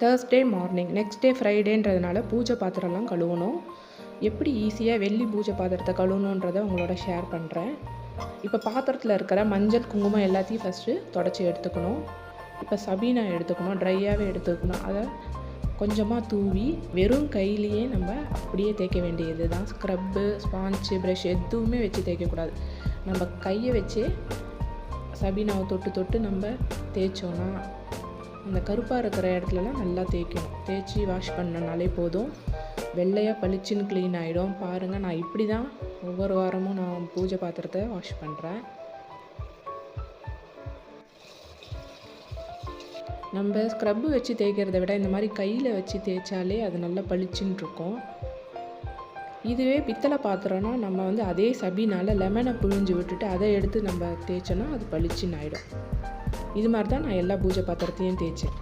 Thursday morning, next day ஃப்ரைடேன்றதுனால பூஜை பாத்திரம்லாம் கழுவணும். எப்படி ஈஸியாக வெள்ளி பூஜை பாத்திரத்தை கழுவணுன்றதை உங்களோட ஷேர் பண்ணுறேன். இப்போ பாத்திரத்தில் இருக்கிற மஞ்சள் குங்குமம் எல்லாத்தையும் ஃபஸ்ட்டு தொடச்சி எடுத்துக்கணும். இப்போ சபீனா எடுத்துக்கணும், ட்ரையாகவே எடுத்துக்கணும். அதை கொஞ்சமாக தூவி வெறும் கையிலேயே நம்ம அப்படியே தேய்க்க வேண்டியது தான். ஸ்க்ரப்பு, ஸ்பாஞ்சு, ப்ரஷ் எதுவுமே வச்சு தேய்க்கக்கூடாது. நம்ம கையை வச்சு சபீனாவை தொட்டு தொட்டு நம்ம தேய்ச்சோன்னா அந்த கருப்பாக இருக்கிற இடத்துலலாம் நல்லா தேய்க்கணும். தேய்ச்சி வாஷ் பண்ணனாலே போதும், வெள்ளையாக பளிச்சுன்னு க்ளீன் ஆகிடும். பாருங்கள், நான் இப்படி தான் ஒவ்வொரு வாரமும் நான் பூஜை பாத்திரத்தை வாஷ் பண்ணுறேன். நம்ம ஸ்க்ரப்பு வச்சு தேய்க்கிறத விட இந்த மாதிரி கையில் வச்சு தேய்ச்சாலே அது நல்லா பளிச்சுன்னு இருக்கும். இதுவே பித்தளை பாத்திரம்னா நம்ம வந்து அதே சபீனால் லெமனை புழிஞ்சு விட்டுட்டு அதை எடுத்து நம்ம தேய்ச்சோன்னா அது பளிச்சுன்னு ஆகிடும். இது மாதிரி தான் நான் எல்லா பூஜை பாத்திரத்தையும் தேய்ச்சேன்.